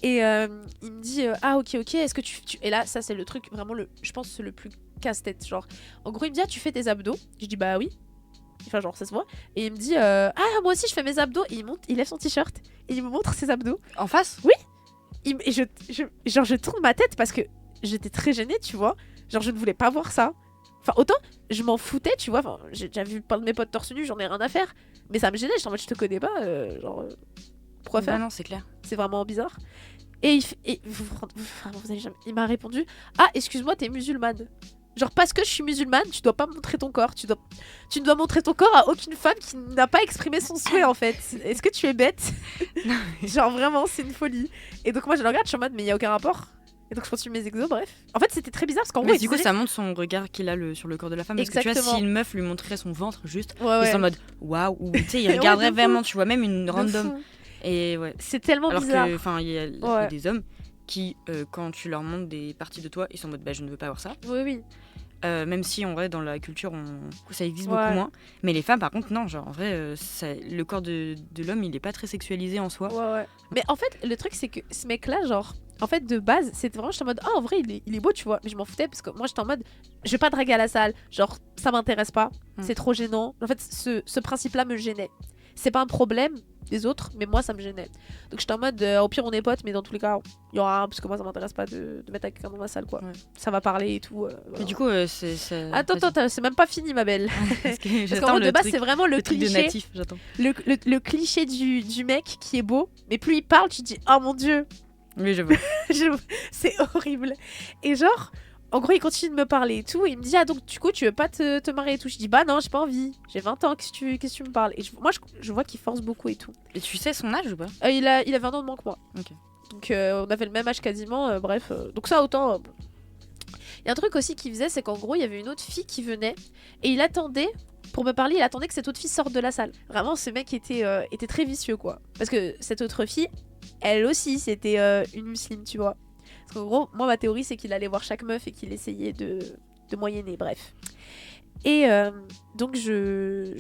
Et il me dit, ah, ok, est-ce que Et là, ça, c'est le truc, vraiment, je pense, c'est le plus casse-tête. Genre, en gros, il me dit, ah, tu fais tes abdos? Je dis, bah oui. Enfin, genre, ça se voit. Et il me dit, ah, moi aussi, je fais mes abdos. Et il lève son t-shirt. Et il me montre ses abdos. En face? Oui. Et je tourne ma tête parce que j'étais très gênée, tu vois. Genre, je ne voulais pas voir ça. Enfin, autant, je m'en foutais, tu vois. Enfin, j'ai déjà vu plein de mes potes torse nu, j'en ai rien à faire. Mais ça me gênait. J'étais en mode, je te connais pas. Pourquoi faire? Non, c'est clair. C'est vraiment bizarre. Et il m'a répondu, ah, excuse-moi, t'es musulmane. Genre, parce que je suis musulmane, tu dois pas montrer ton corps. Tu ne dois montrer ton corps à aucune femme qui n'a pas exprimé son souhait, en fait. Est-ce que tu es bête? Genre, vraiment, c'est une folie. Et donc, moi, je le regarde, je suis en mode, mais il y a aucun rapport. Et donc, je continue mes exos, bref. En fait, c'était très bizarre parce qu'en gros, du coup, ça montre son regard qu'il a sur le corps de la femme. Exactement. Parce que tu vois, si une meuf lui montrait son ventre juste, il serait en mode waouh, ou tu sais, il regarderait vraiment, tu vois, même une random. Et ouais. C'est tellement bizarre. Alors que, il y a des hommes qui, quand tu leur montres des parties de toi, ils sont en mode, bah, je ne veux pas voir ça. Oui. Même si en vrai dans la culture ça existe beaucoup moins, mais les femmes par contre non, genre en vrai le corps de l'homme il est pas très sexualisé en soi. Mais en fait le truc c'est que ce mec là, genre en fait de base c'était vraiment, j'étais en mode ah en vrai il est beau, tu vois, mais je m'en foutais parce que moi j'étais en mode je vais pas draguer à la salle, genre ça m'intéresse pas, c'est trop gênant. En fait ce principe là me gênait. C'est pas un problème des autres, mais moi ça me gênait. Donc j'étais en mode au pire on est potes, mais dans tous les cas il y aura un, parce que moi ça m'intéresse pas de mettre avec quelqu'un dans ma salle, quoi. Ça va parler et tout. Voilà. Mais du coup c'est attends, c'est même pas fini, ma belle. Parce qu'en de base c'est vraiment le cliché de natif, j'attends. Le cliché du mec qui est beau, mais plus il parle tu te dis oh mon dieu. Oui, je vois. C'est horrible. Et genre en gros, il continue de me parler et tout. Et il me dit, ah, donc, du coup, tu veux pas te marier et tout? Je dis, bah non, j'ai pas envie. J'ai 20 ans, qu'est-ce que tu me parles? Et moi, je vois qu'il force beaucoup et tout. Et tu sais son âge ou pas? Il a 20 ans de moins que moi. Ok. Donc, on avait le même âge quasiment. Bref. Donc, ça, autant. Il y a un truc aussi qu'il faisait, c'est qu'en gros, il y avait une autre fille qui venait. Et il attendait, pour me parler, il attendait que cette autre fille sorte de la salle. Vraiment, ce mec était très vicieux, quoi. Parce que cette autre fille, elle aussi, c'était une musulmane, tu vois. Parce qu'en gros, moi, ma théorie, c'est qu'il allait voir chaque meuf et qu'il essayait de moyenner, bref. Et donc, je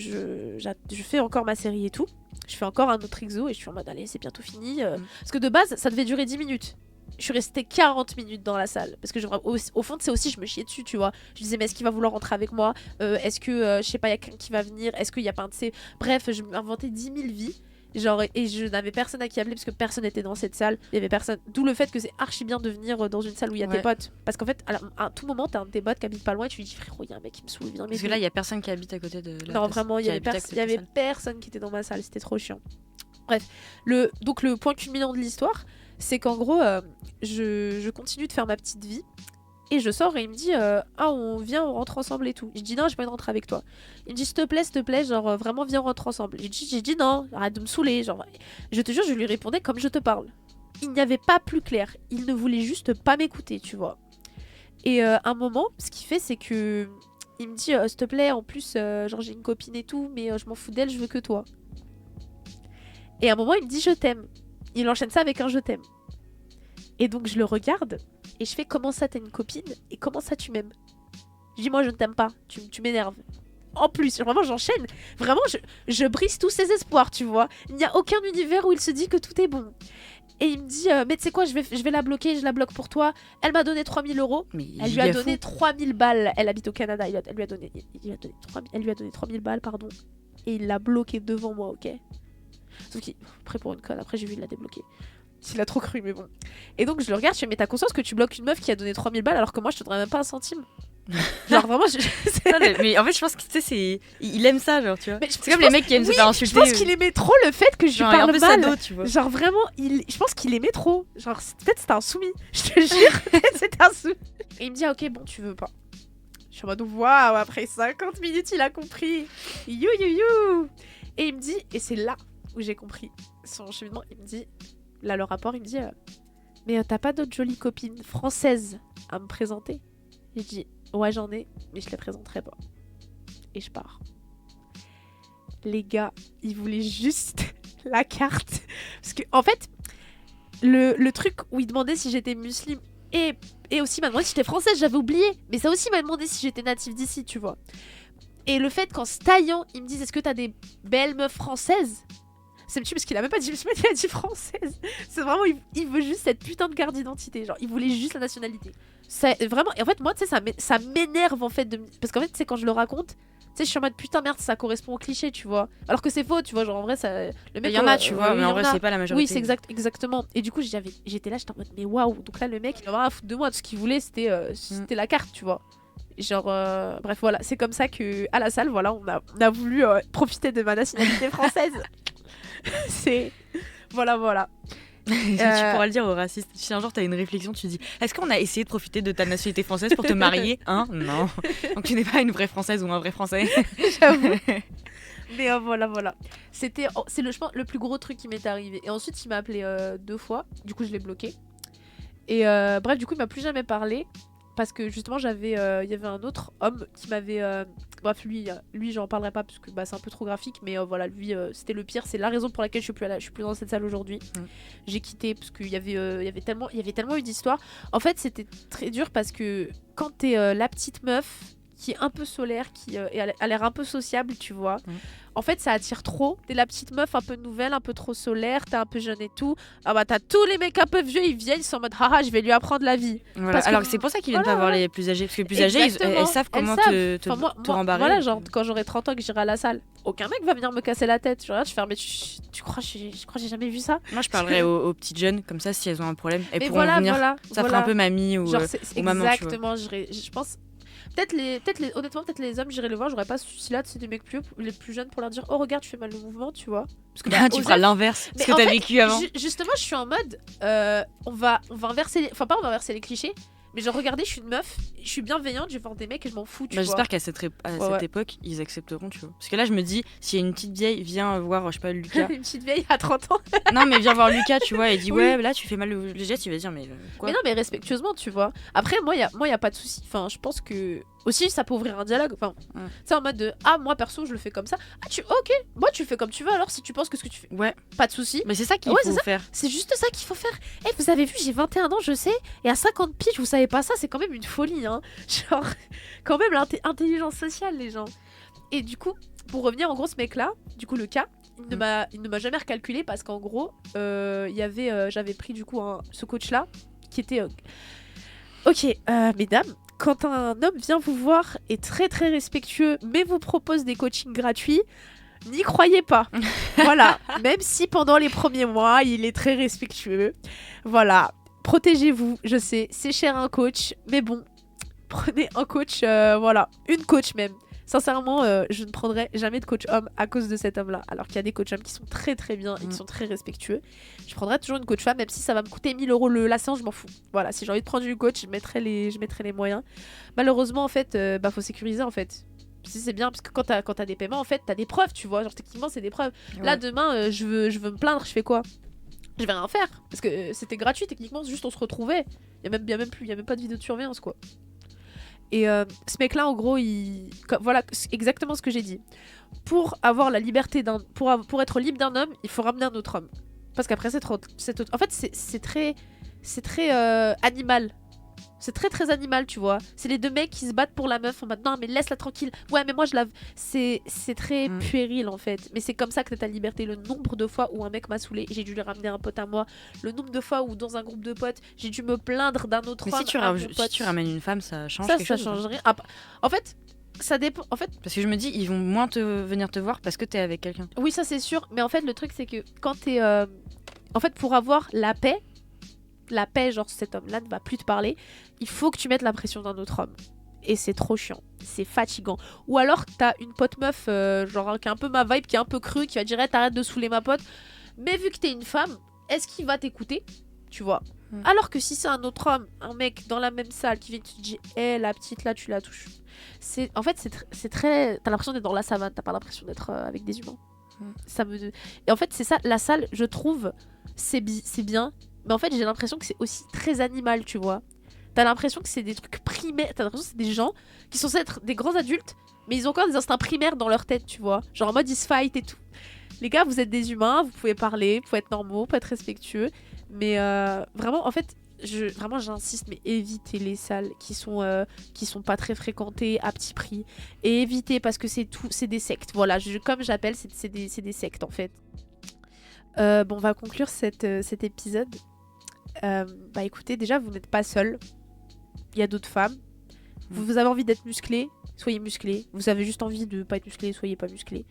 fais encore ma série et tout. Je fais encore un autre exo et je suis en mode, allez, c'est bientôt fini. Parce que de base, ça devait durer 10 minutes. Je suis restée 40 minutes dans la salle. Parce que au fond, c'est aussi, je me chiais dessus, tu vois. Je disais, mais est-ce qu'il va vouloir rentrer avec moi? Est-ce que, je sais pas, il y a quelqu'un qui va venir? Est-ce qu'il y a pas un de ces... Bref, je m'inventais 10 000 vies. Genre, et je n'avais personne à qui appeler parce que personne n'était dans cette salle. Il y avait personne. D'où le fait que c'est archi bien de venir dans une salle où il y a tes potes. Parce qu'en fait, à tout moment, t'as un de tes potes qui habite pas loin et tu lui dis, frérot, il y a un mec qui me saoule, viens. Parce que là, il y a personne qui habite à côté de la Non, vraiment, il y avait personne qui était dans ma salle. C'était trop chiant. Bref, donc le point culminant de l'histoire, c'est qu'en gros, je continue de faire ma petite vie. Et je sors et il me dit ah on rentre ensemble et tout. Je dis non, j'ai pas envie de rentrer avec toi. Il me dit s'il te plaît, genre vraiment viens on rentre ensemble. J'ai dit non, arrête de me saouler, genre je te jure, je lui répondais comme je te parle. Il n'y avait pas plus clair, il ne voulait juste pas m'écouter, tu vois. Et à un moment, ce qu'il fait c'est que il me dit s'il te plaît, en plus genre j'ai une copine et tout, mais je m'en fous d'elle, je veux que toi. Et à un moment, il me dit je t'aime. Il enchaîne ça avec un je t'aime. Et donc je le regarde et je fais comment ça t'as une copine et comment ça tu m'aimes. Je dis moi je ne t'aime pas, tu m'énerves. En plus, vraiment j'enchaîne. Vraiment je brise tous ses espoirs, tu vois. Il n'y a aucun univers où il se dit que tout est bon. Et il me dit mais tu sais quoi, je vais la bloquer, je la bloque pour toi. Elle m'a donné 3 000 €. Elle lui a donné 3 000 balles. Elle habite au Canada, elle lui a donné 3 000 balles, pardon. Et il l'a bloqué devant moi, ok. Sauf qu'il prêt pour une conne, après j'ai vu il l'a débloqué. Il a trop cru, mais bon. Et donc je le regarde, je fais mais t'as conscience que tu bloques une meuf qui a donné 3 000 balles alors que moi je te donnerais même pas un centime? Genre vraiment mais en fait je pense que tu sais il aime ça, genre tu vois. C'est comme les mecs qui aiment se faire insulter. Je pense qu'il aimait trop le fait que je lui parle mal. Sado, tu vois. Genre vraiment je pense qu'il aimait trop. Genre peut-être c'était un soumis. Je te jure, c'était un soumis. Et il me dit ah, ok bon tu veux pas. Je suis en mode waouh, après 50 minutes il a compris. You. Et il me dit, et c'est là où j'ai compris son cheminement, il me dit, là le rapport, il me dit mais t'as pas d'autres jolies copines françaises à me présenter? J'ai dit ouais j'en ai, mais je les présenterai pas. Et je pars. Les gars, ils voulaient juste la carte. Parce que, en fait, le truc où il demandait si j'étais musulmane et aussi m'a demandé si j'étais française, j'avais oublié. Mais ça aussi m'a demandé si j'étais native d'ici, tu vois. Et le fait qu'en se taillant, ils me disent est-ce que t'as des belles meufs françaises, ça me tue parce qu'il a même pas dit musulmane, il a dit française. C'est vraiment, il veut juste cette putain de carte d'identité. Genre, il voulait juste la nationalité. Ça, vraiment, et en fait, moi, tu sais, ça m'énerve en fait. Parce qu'en fait, tu sais, quand je le raconte, tu sais, je suis en mode putain, merde, ça correspond au cliché, tu vois. Alors que c'est faux, tu vois. Genre, en vrai, ça. Le mec, Il y en a, tu vois, mais en vrai, c'est pas la majorité. Oui, c'est exactement. Et du coup, j'étais là, j'étais en mode, mais waouh. Donc là, le mec, il en a rien à foutre de moi. Tout ce qu'il voulait, c'était la carte, tu vois. Genre, bref, voilà. C'est comme ça que, à la salle, voilà, on a voulu profiter de ma nationalité française. C'est. Voilà. Tu pourras le dire aux racistes. Si un jour t'as une réflexion, tu dis est-ce qu'on a essayé de profiter de ta nationalité française pour te marier, hein? Non. Donc tu n'es pas une vraie française ou un vrai français. J'avoue. Mais voilà. C'est je pense, le plus gros truc qui m'est arrivé. Et ensuite, il m'a appelé 2 fois. Du coup, je l'ai bloqué. Et bref, du coup, il m'a plus jamais parlé. Parce que justement, il y avait un autre homme qui m'avait. Bref, lui, j'en parlerai pas parce que c'est un peu trop graphique. Mais voilà, lui, c'était le pire. C'est la raison pour laquelle je suis plus dans cette salle aujourd'hui. J'ai quitté parce qu'il y avait tellement eu d'histoires. En fait, c'était très dur parce que quand t'es la petite meuf qui est un peu solaire, qui a l'air un peu sociable, tu vois. En fait, ça attire trop. T'es la petite meuf un peu nouvelle, un peu trop solaire, t'es un peu jeune et tout. Ah bah t'as tous les mecs un peu vieux, ils viennent, ils sont en mode haha, je vais lui apprendre la vie. Voilà. Alors que c'est pour ça qu'ils viennent pas voir les plus âgés. Parce que les plus âgés, elles savent comment te rembarrer. Voilà, genre quand j'aurai 30 ans que j'irai à la salle, aucun mec va venir me casser la tête. Je regarde, je fais mais tu crois que j'ai jamais vu ça? Moi je parlerais aux petites jeunes, comme ça si elles ont un problème. Elles pourront venir. Ça fera un peu mamie ou maman. Exactement, je pense. Honnêtement, peut-être les hommes, j'irai les voir, j'aurais pas ce souci-là, c'est des mecs les plus jeunes pour leur dire oh regarde, tu fais mal le mouvement, tu vois. Parce que tu feras l'inverse, ce que t'as vécu avant. Justement, je suis en mode on va inverser enfin pas on va inverser les clichés, mais genre regardez, je suis une meuf, je suis bienveillante, je vais voir des mecs et je m'en fous, tu vois. J'espère qu'à cette époque, ils accepteront, tu vois. Parce que là, je me dis, s'il y a une petite vieille, viens voir, je sais pas, Lucas. Une petite vieille à 30 ans. Non, mais viens voir Lucas, tu vois, et dit ouais, là, tu fais mal le geste, il va dire mais quoi. Mais non, mais respectueusement, tu vois. Après, moi, y a pas de souci. Enfin, je pense que aussi, ça peut ouvrir un dialogue. Enfin, tu sais, en mode de moi perso, je le fais comme ça. Ok, moi, tu le fais comme tu veux. Alors, si tu penses que ce que tu fais, pas de souci. Mais c'est ça qu'il faut faire. C'est juste ça qu'il faut faire. Vous avez vu, j'ai 21 ans, je sais, et à 50 piges, vous savez pas ça, c'est quand même une folie, hein. Genre, quand même, l'intelligence sociale, les gens. Et du coup, pour revenir en gros, ce mec-là, du coup, le cas, il ne m'a jamais recalculé parce qu'en gros, j'avais pris du coup ce coach-là qui était. Ok, mesdames, quand un homme vient vous voir, est très très respectueux, mais vous propose des coachings gratuits, n'y croyez pas. Voilà, même si pendant les premiers mois, il est très respectueux. Voilà, protégez-vous, je sais, c'est cher un coach, mais bon, prenez un coach, voilà, une coach même. Sincèrement, je ne prendrai jamais de coach homme à cause de cet homme-là. Alors qu'il y a des coachs hommes qui sont très très bien et qui sont très respectueux. Je prendrai toujours une coach femme, même si ça va me coûter 1000 € la séance, je m'en fous. Voilà, si j'ai envie de prendre une coach, je mettrai les moyens. Malheureusement, en fait, faut sécuriser en fait. Si c'est bien, parce que quand t'as des paiements, en fait, t'as des preuves, tu vois. Genre, techniquement, c'est des preuves. Ouais. Là, demain, je veux me plaindre, je fais quoi? Je vais rien faire. Parce que c'était gratuit, techniquement, juste on se retrouvait. Il y a même pas de vidéo de surveillance, quoi. Et ce mec-là, en gros, voilà exactement ce que j'ai dit. Pour avoir la liberté pour être libre d'un homme, il faut ramener un autre homme. Parce qu'après, en fait, c'est très animal. C'est très très animal, tu vois. C'est les deux mecs qui se battent pour la meuf en mode non, mais laisse-la tranquille. Ouais, mais moi je la. C'est très puéril en fait. Mais c'est comme ça que t'as ta liberté. Le nombre de fois où un mec m'a saoulé, j'ai dû lui ramener un pote à moi. Le nombre de fois où dans un groupe de potes, j'ai dû me plaindre d'un autre homme. Mais si tu ramènes une femme, ça change quelque chose. Ça change rien. En fait. Ça dépend. En fait, parce que je me dis, ils vont moins venir te voir parce que t'es avec quelqu'un. Oui, ça c'est sûr. Mais en fait, le truc c'est que quand t'es. En fait, pour avoir la paix, genre cet homme-là ne va plus te parler, il faut que tu mettes la pression d'un autre homme. Et c'est trop chiant, c'est fatigant. Ou alors t'as une pote meuf, genre qui est un peu ma vibe, qui est un peu crue, qui va dire hey, t'arrêtes de saouler ma pote. Mais vu que t'es une femme, est-ce qu'il va t'écouter? Tu vois. Alors que si c'est un autre homme, un mec dans la même salle qui vient te dire hey, la petite là, tu la touches. En fait, c'est très. T'as l'impression d'être dans la savane, t'as pas l'impression d'être avec des humains. Et en fait, c'est ça, la salle, je trouve, c'est bien. Mais en fait, j'ai l'impression que c'est aussi très animal, tu vois. T'as l'impression que c'est des trucs primaires. T'as l'impression que c'est des gens qui sont censés être des grands adultes, Mais ils ont encore des instincts primaires dans leur tête, tu vois. Genre en mode ils se fight et tout. Les gars, vous êtes des humains, vous pouvez parler, vous pouvez être normaux, vous pouvez être respectueux. Mais vraiment, en fait, vraiment j'insiste, mais évitez les salles qui sont pas très fréquentées à petit prix. Et évitez parce que c'est des sectes. Voilà, comme j'appelle, c'est des sectes en fait. Bon, on va conclure cet épisode. Bah écoutez, déjà, vous n'êtes pas seul. Il y a d'autres femmes. Vous avez envie d'être musclé, soyez musclé. Vous avez juste envie de pas être musclé, soyez pas musclé.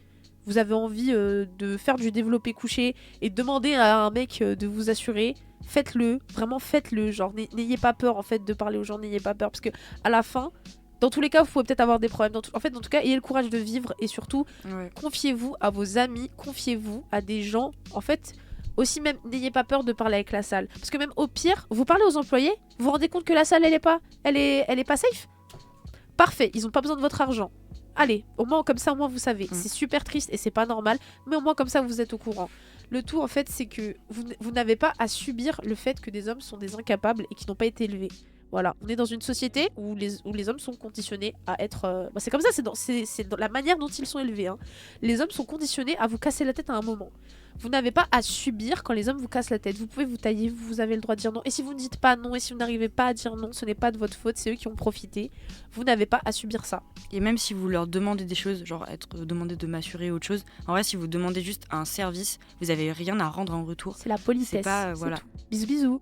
Vous avez envie de faire du développé couché et demander à un mec de vous assurer, faites-le, vraiment faites-le. Genre, n'ayez pas peur en fait de parler aux gens, n'ayez pas peur parce que à la fin, dans tous les cas, vous pouvez peut-être avoir des problèmes. Dans tout cas, ayez le courage de vivre et surtout, confiez-vous à vos amis, confiez-vous à des gens. En fait, aussi même, n'ayez pas peur de parler avec la salle. Parce que même au pire, vous parlez aux employés, vous vous rendez compte que la salle, elle est pas safe. Parfait, ils ont pas besoin de votre argent. Allez, au moins comme ça, au moins vous savez. C'est super triste et c'est pas normal, mais au moins comme ça vous êtes au courant. Le tout en fait, c'est que vous n'avez pas à subir le fait que des hommes sont des incapables et qui n'ont pas été élevés. Voilà, on est dans une société où les hommes sont conditionnés à être... c'est comme ça, c'est dans la manière dont ils sont élevés. Hein. Les hommes sont conditionnés à vous casser la tête à un moment. Vous n'avez pas à subir quand les hommes vous cassent la tête. Vous pouvez vous tailler, vous avez le droit de dire non. Et si vous ne dites pas non, et si vous n'arrivez pas à dire non, ce n'est pas de votre faute, c'est eux qui ont profité. Vous n'avez pas à subir ça. Et même si vous leur demandez des choses, genre demander de m'assurer autre chose, en vrai, si vous demandez juste un service, vous n'avez rien à rendre en retour. C'est la politesse. C'est pas, voilà. Bisous bisous.